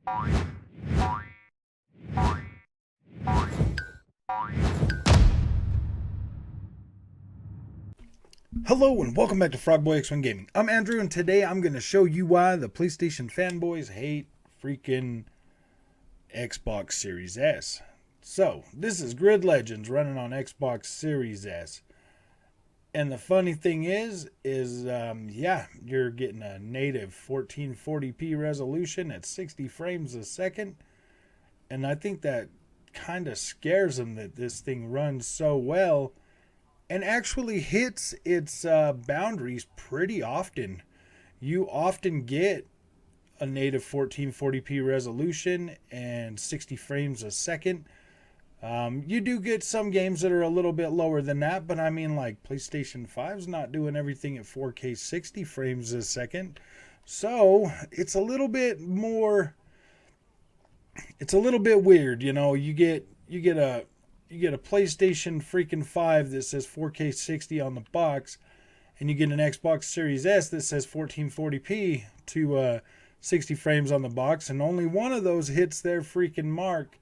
Hello and welcome back to Frogboy X1 Gaming. I'm Andrew and today I'm going to show you why the PlayStation fanboys hate freaking Xbox Series S. So, this is Grid Legends running on Xbox Series S. And the funny thing is you're getting a native 1440p resolution at 60 frames a second. And I think that kind of scares them that this thing runs so well and actually hits its boundaries pretty often. You often get a native 1440p resolution and 60 frames a second. You do get some games that are a little bit lower than that, but I mean, like, PlayStation 5's not doing everything at 4K 60 frames a second. So it's a little bit more, it's a little bit weird, you know. You get a PlayStation freaking 5 that says 4K 60 on the box, and you get an Xbox Series S that says 1440p to 60 frames on the box, and only one of those hits their freaking mark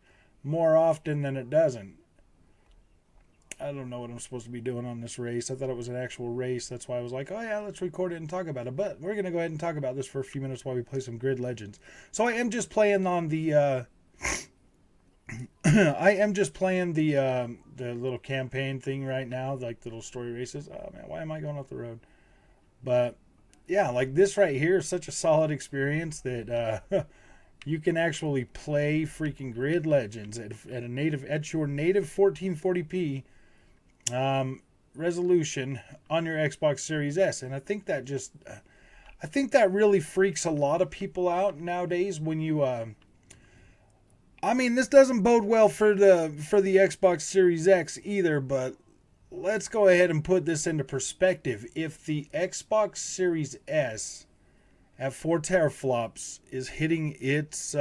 more often than it doesn't. I don't know what I'm supposed to be doing on this race. I thought it was an actual race. That's why I was like, oh yeah, let's record it and talk about it. But we're going to go ahead and talk about this for a few minutes while we play some Grid Legends. So I am just playing on the the little campaign thing right now, like the little story races. Oh man, why am I going off the road? But yeah, like this right here is such a solid experience that you can actually play freaking Grid Legends at your native 1440p resolution on your Xbox Series S, and I think that really freaks a lot of people out nowadays when you I mean, this doesn't bode well for the Xbox Series X either, but let's go ahead and put this into perspective. If the Xbox Series S at 4 teraflops is hitting its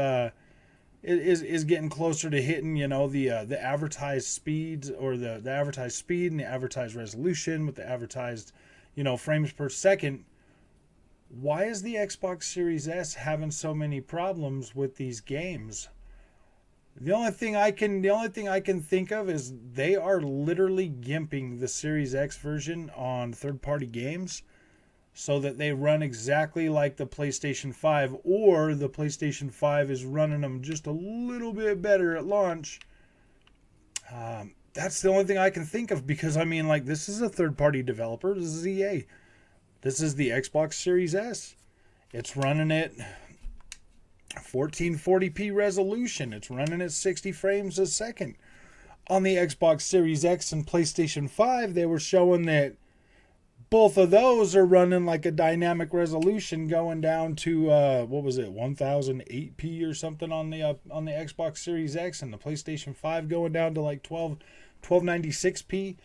is getting closer to hitting, you know, the advertised speeds, or the advertised speed and the advertised resolution with the advertised, you know, frames per second, why is the Xbox Series S having so many problems with these games? The only thing I can think of is they are literally gimping the Series X version on third-party games so that they run exactly like the PlayStation 5, or the PlayStation 5 is running them just a little bit better at launch. That's the only thing I can think of, because I mean, like, this is a third-party developer. This is EA. This is the Xbox Series S. It's running it 1440p resolution. It's running at 60 frames a second. On the Xbox Series X and PlayStation 5, they were showing that both of those are running like a dynamic resolution going down to 1008p or something on the Xbox Series X, and the PlayStation 5 going down to like 1296p.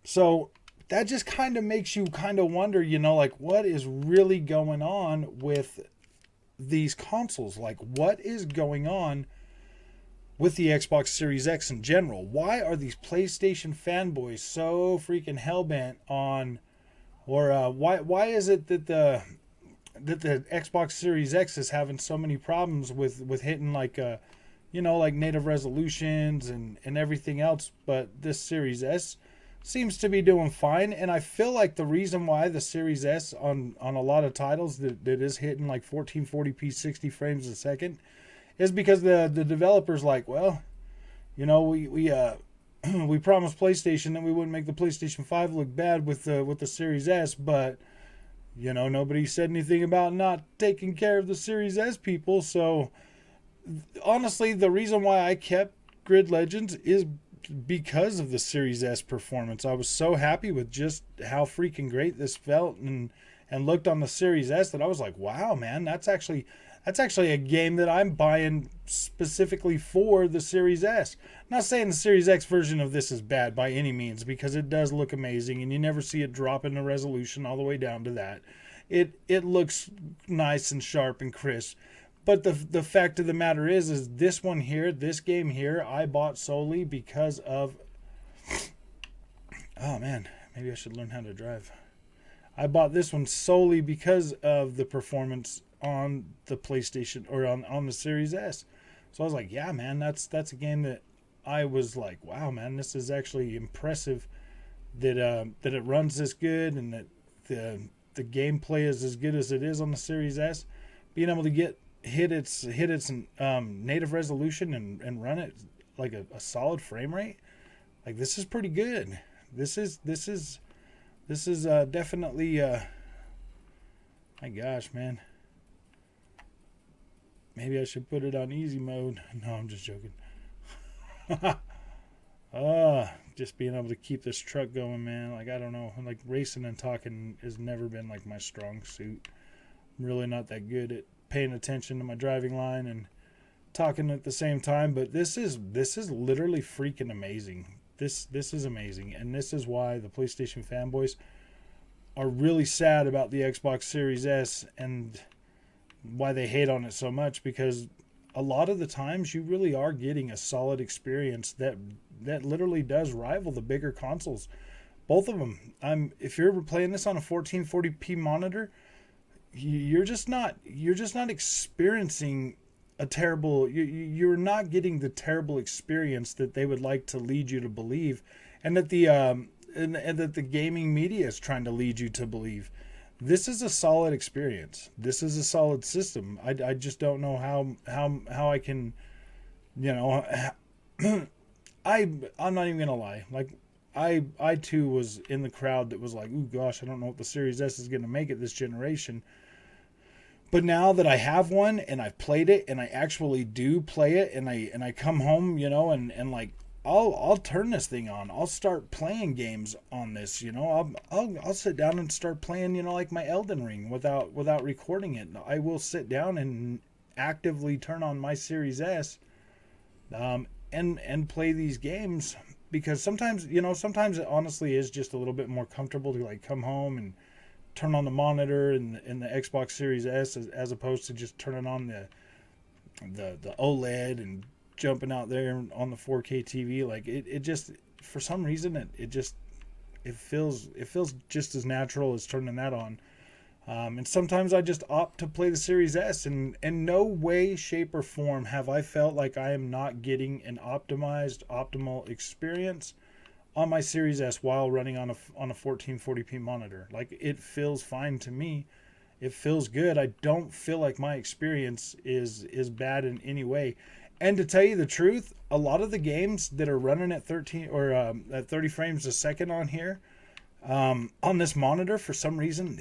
So that just kind of makes you kind of wonder, you know, like, what is really going on with these consoles? Like, what is going on with the Xbox Series X in general? Why are these PlayStation fanboys so freaking hellbent on, or why is it that the Xbox Series X is having so many problems with hitting, like, you know, like native resolutions and everything else, but this Series S seems to be doing fine? And I feel like the reason why the Series S on a lot of titles that is hitting like 1440p 60 frames a second is because the developers, like, well, you know, we promised PlayStation that we wouldn't make the PlayStation 5 look bad with the Series S, but, you know, nobody said anything about not taking care of the Series S people. So honestly, the reason why I kept Grid Legends is because of the Series S performance. I was so happy with just how freaking great this felt and looked on the Series S that I was like, wow, man, that's actually a game that I'm buying specifically for the Series S. I'm not saying the Series X version of this is bad by any means, because it does look amazing and you never see it drop in the resolution all the way down to that. It looks nice and sharp and crisp. But the fact of the matter is this one here, this game here, I bought solely because of, oh man, maybe I should learn how to drive. I bought this one solely because of the performance on the PlayStation or on the Series S. So I was like, yeah, man, that's a game that I was like, wow, man, this is actually impressive that it runs this good and that the gameplay is as good as it is on the Series S. Being able to hit its native resolution and run it like a solid frame rate, like this is pretty good. This is definitely my gosh, man. Maybe I should put it on easy mode. No, I'm just joking. Just being able to keep this truck going, man. Like, I don't know. Like, racing and talking has never been like my strong suit. I'm really not that good at paying attention to my driving line and talking at the same time. But this is literally freaking amazing. This is amazing, and this is why the PlayStation fanboys are really sad about the Xbox Series S and why they hate on it so much, because a lot of the times you really are getting a solid experience that literally does rival the bigger consoles, both of them. If you're ever playing this on a 1440p monitor, you're just not experiencing a terrible, you're not getting the terrible experience that they would like to lead you to believe, and that the gaming media is trying to lead you to believe. This is a solid experience. This is a solid system. I just don't know how I can, I'm not even gonna lie. Like, I too was in the crowd that was like, ooh gosh, I don't know if the Series S is gonna make it this generation. But now that I have one and I've played it and I actually do play it and I come home, and like I'll turn this thing on. I'll start playing games on this, I'll sit down and start playing, like my Elden Ring without recording it. I will sit down and actively turn on my Series S and play these games, because sometimes it honestly is just a little bit more comfortable to like come home and turn on the monitor in the Xbox Series S as opposed to just turning on the OLED and jumping out there on the 4K TV. Like it just, for some reason, it feels just as natural as turning that on. And sometimes I just opt to play the Series S, and in no way, shape, or form have I felt like I am not getting an optimal experience on my Series S while running on a 1440p monitor. Like, it feels fine to me. It feels good. I don't feel like my experience is bad in any way. And to tell you the truth, a lot of the games that are running at 13 or at 30 frames a second on here, on this monitor, for some reason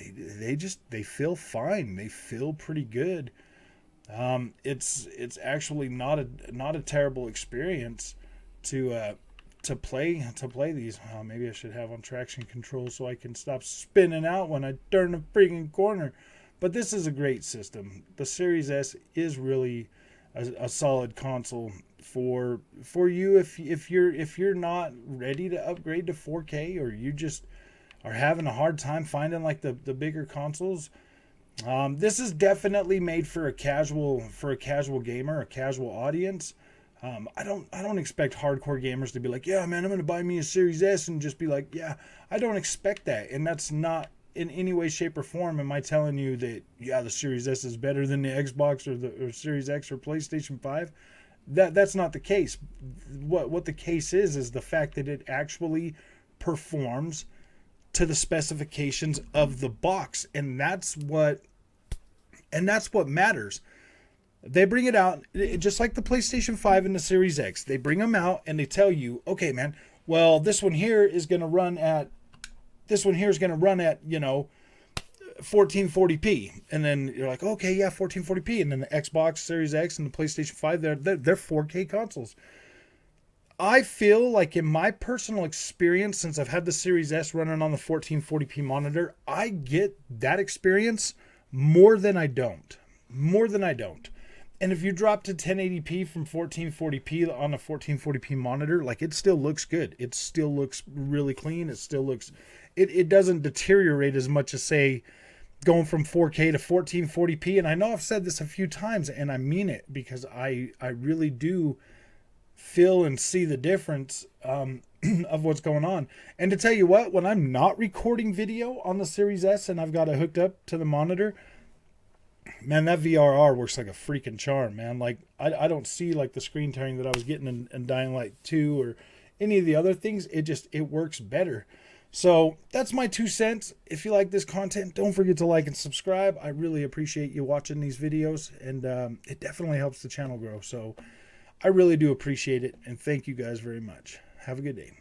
they feel fine. They feel pretty good. It's actually not a terrible experience to play these. Maybe I should have on traction control so I can stop spinning out when I turn the freaking corner. But this is a great system. The Series S is really a solid console for you if you're not ready to upgrade to 4K, or you just are having a hard time finding like the bigger consoles. This is definitely made for a casual gamer, a casual audience. I don't expect hardcore gamers to be like, yeah, man, I'm gonna buy me a Series S and just be like, yeah. I don't expect that, and that's not in any way, shape, or form am I telling you that, yeah, the Series S is better than the Xbox or Series X or PlayStation 5. That's not the case. What the case is the fact that it actually performs to the specifications of the box, and that's what matters. They bring it out just like the PlayStation 5 and the Series X. They bring them out and they tell you, okay, man, well, this one here is going to run at 1440p, and then you're like, okay, yeah, 1440p, and then the Xbox Series X and the PlayStation 5, they're 4K consoles. I feel like, in my personal experience, since I've had the Series S running on the 1440p monitor, I get that experience more than I don't. And if you drop to 1080p from 1440p on a 1440p monitor, like, it still looks good. It still looks really clean. It doesn't deteriorate as much as, say, going from 4K to 1440p. And I know I've said this a few times, and I mean it, because I really do feel and see the difference. of what's going on. And to tell you what, when I'm not recording video on the Series S and I've got it hooked up to the monitor, man, that VRR works like a freaking charm, man. Like, I don't see like the screen tearing that I was getting in Dying Light 2 or any of the other things. It works better. So that's my 2 cents. If you like this content, don't forget to like and subscribe. I really appreciate you watching these videos, and it definitely helps the channel grow. So I really do appreciate it, and thank you guys very much. Have a good day.